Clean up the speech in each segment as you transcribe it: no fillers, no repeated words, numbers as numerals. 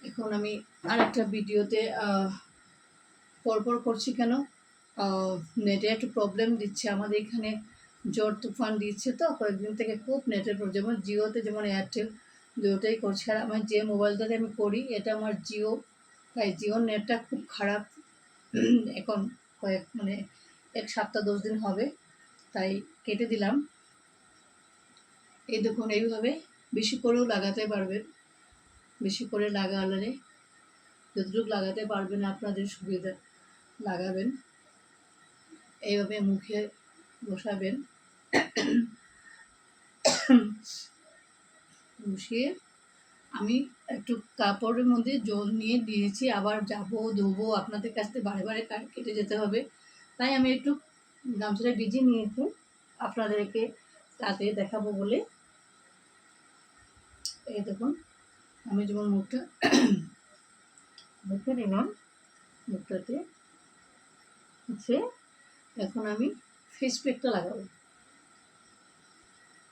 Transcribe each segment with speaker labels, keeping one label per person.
Speaker 1: এখন আমি আরেকটা ভিডিওতে পরপর করছি কেন, নেটে একটু প্রবলেম দিচ্ছে আমাদের এখানে, ঝড় তুফান দিচ্ছে তো কয়েকদিন থেকে খুব নেটের প্রবলেম, যেমন জিওতে যেমন এয়ারটেল দুটোই করছে। আর আমার যে মোবাইলটাতে আমি করি এটা আমার জিও, তাই জিওর নেটটা খুব খারাপ। এখন এক সপ্তাহ 10 দিন হবে, তাই কেটে দিলাম। এই দেখুন এইভাবে বেশি করেও লাগাতে পারবেন, বেশি করে লাগালে যতটুকু লাগাতে পারবেন আপনাদের সুবিধা লাগাবেন। এইভাবে মুখে বসাবেন, বসিয়ে আমি একটু কাপড়ের মধ্যে জল নিয়ে দিয়েছি, আবার যাবো ধোবো, আপনাদের কাছ থেকে বারে বারে কেটে যেতে হবে, তাই আমি একটু গামছাটা ভিজিয়ে নিয়েছি আপনাদেরকে তাতে দেখাবো বলে। এই দেখুন আমি যেমন মুখে নিলাম, মুখটাতে হচ্ছে এখন আমি ফেস প্যাকটা লাগাবো।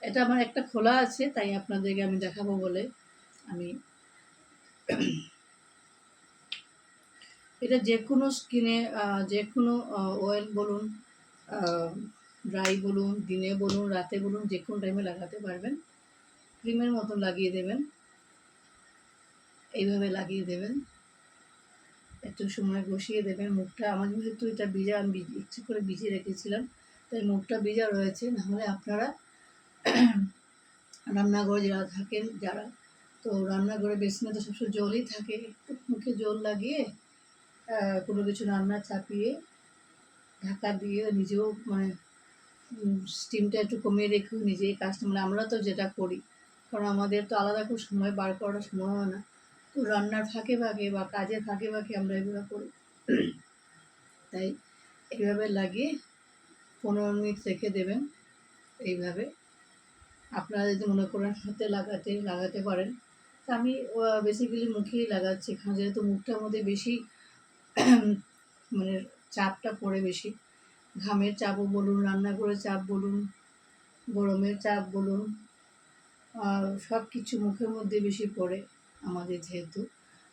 Speaker 1: এটা আমার একটা খোলা আছে, তাই আপনাদেরকে আমি দেখাবো বলে আমি এটা যে কোনো স্কিনে, যে কোনো অয়েল বলুন, ড্রাই বলুন, দিনে বলুন, রাতে বলুন, যে কোনো টাইমে লাগাতে পারবেন। ক্রিমের মতন লাগিয়ে দেবেন, এইভাবে লাগিয়ে দেবেন, একটু সময় বসিয়ে দেবেন। মুখটা আমার যেহেতু এটা ভিজা, আমি ইচ্ছে করে ভিজিয়ে রেখেছিলাম, তাই মুখটা ভিজা রয়েছে। নাহলে আপনারা রান্নাঘরে যারা থাকেন, যারা তো রান্নাঘরে বেসিনে তো সবসময় জলই থাকে, মুখে জল লাগিয়ে কোনো কিছু রান্না চাপিয়ে ঢাকা দিয়ে নিজেও স্টিমটা একটু কমিয়ে রেখেও নিজেই কাজটা, আমরা তো যেটা করি, কারণ আমাদের তো আলাদা করে সময় বার করার সময় হয় না, তো রান্নার ফাঁকে ফাঁকে বা কাজের ফাঁকে ফাঁকে আমরা এগুলো করি। তাই এইভাবে লাগিয়ে 15 মিনিট রেখে দেবেন। এইভাবে আপনারা যদি মনে করেন হাতে লাগাতে পারেন, তা আমি বেসিক্যালি মুখেই লাগাচ্ছি, কারণ যেহেতু মুখটার মধ্যে বেশি চাপটা পড়ে বেশি, ঘামের চাপও বলুন, রান্নাঘরের চাপ বলুন, গরমের চাপ বলুন, সব কিছু মুখের মধ্যে বেশি পড়ে আমাদের যেহেতু,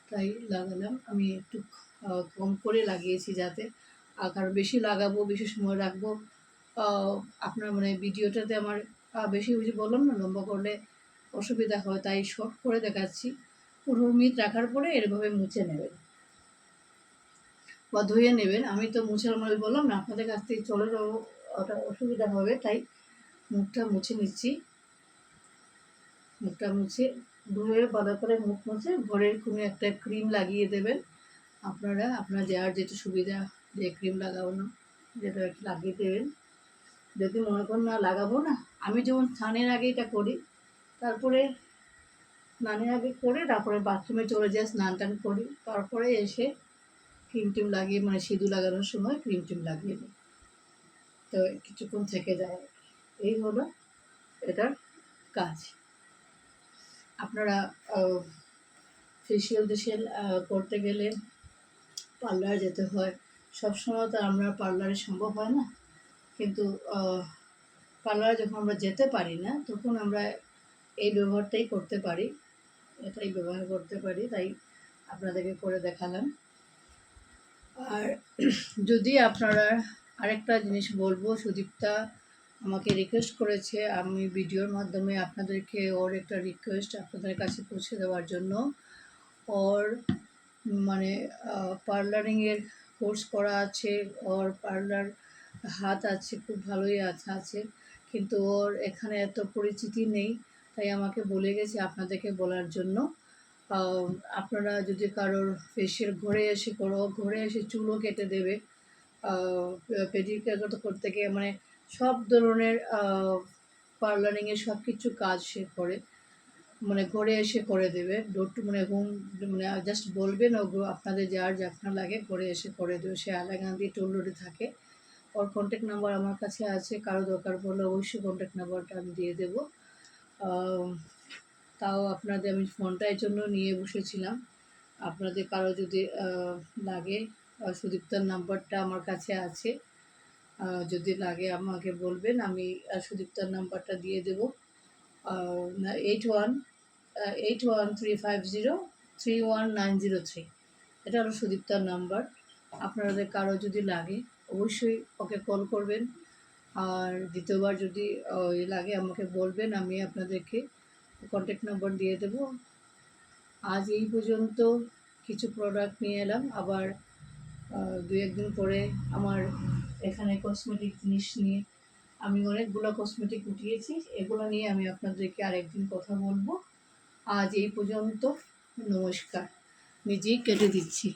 Speaker 1: তাই লাগালাম। আমি একটু কম করে লাগিয়েছি যাতে, কারণ বেশি লাগাবো, বেশি সময় রাখবো, আপনার ভিডিওটাতে আমার বেশি বেশি বললাম না, লম্বা করলে অসুবিধা হয়, তাই শর্ট করে দেখাচ্ছি। 15 মিনিট রাখার পরে এরভাবে মুছে নেবেন বা ধুয়ে নেবেন। আমি তো মুছে বললাম না, আপনাদের কাছ থেকে চলে যাবো, ওটা অসুবিধা হবে, তাই মুখটা মুছে নিচ্ছি। মুখটা মুছে ধুয়ে ভালো করে মুখ মুছে ঘরের কোনো একটা ক্রিম লাগিয়ে দেবেন। আপনার যার যেটা সুবিধা, যে ক্রিম লাগানো যেটা লাগিয়ে দেবেন। যদি মনে করেন না লাগাবো না, আমি যেমন স্নানের আগে এটা করি, তারপরে স্নানের আগে করে তারপরে বাথরুমে চলে যাই, স্নান টান করি, তারপরে এসে ক্রিম টিম লাগিয়ে সিঁদুর লাগানোর সময় ক্রিম টিম লাগিয়ে দিই, তো কিছুক্ষণ থেকে যায়। এই হলো এটার কাজ। আপনারা ফেসিয়াল করতে গেলে পার্লারে যেতে হয়, সবসময় তো আমরা পার্লারে সম্ভব হয় না, কিন্তু পার্লারে যখন আমরা যেতে পারি না তখন আমরা এই ব্যবহারটাই করতে পারি, এটাই ব্যবহার করতে পারি, তাই আপনাদেরকে করে দেখালাম। আর যদি আপনারা আরেকটা জিনিস বলবো, সুদীপ্তা আমাকে রিকোয়েস্ট করেছে আমি ভিডিওর মাধ্যমে আপনাদেরকে ওর একটা রিকোয়েস্ট আপনাদের কাছে পৌঁছে দেওয়ার জন্য। ওর পার্লারিংয়ের কোর্স করা আছে, ওর পার্লার হাত আছে, খুব ভালোই আছে, কিন্তু ওর এখানে এত পরিচিতি নেই, তাই আমাকে বলে গেছে আপনাদেরকে বলার জন্য। আপনারা যদি কারোর ফেসিয়াল ঘরে এসে চুলও কেটে দেবে, পেডিকিউর করতে গিয়ে সব ধরনের পার্লারিংয়ের সব কিছু কাজ সে করে, ঘরে এসে করে দেবে, ডোর টু হোম, জাস্ট বলবেন, ওগুলো আপনাদের যার আপনার লাগে ঘরে এসে করে দেবে। সে আলাগান্দি টোল রোডে থাকে। ওর কন্ট্যাক্ট নাম্বার আমার কাছে আছে, কারো দরকার পড়লে অবশ্যই কন্ট্যাক্ট নাম্বারটা আমি দিয়ে দেবো। তাও আপনাদের আমি ফোনটা এর জন্য নিয়ে বসেছিলাম, আপনাদের কারো যদি লাগে, সুদীপ্তার নাম্বারটা আমার কাছে আছে, যদি লাগে আমাকে বলবেন, আমি সুদীপ্তার নাম্বারটা দিয়ে দেবো। 81 81 350 31903। এটা হলো সুদীপ্তার নাম্বার। আপনাদের কারো যদি লাগে অবশ্যই ওকে কল করবেন। আর দ্বিতীয়বার যদি লাগে আমাকে বলবেন, আমি আপনাদেরকে কন্ট্যাক্ট নাম্বার দিয়ে দেবো। আজ এই পর্যন্ত কিছু প্রোডাক্ট নিয়ে এলাম। আবার 2-1 দিন পরে আমার এখানে কসমেটিক জিনিস নিয়ে আমি অনেকগুলো কসমেটিক উঠিয়েছি, এগুলো নিয়ে আমি আপনাদেরকে আরেকদিন কথা বলবো। আজ এই পর্যন্ত, নমস্কার। নিজেই কেটে দিচ্ছি।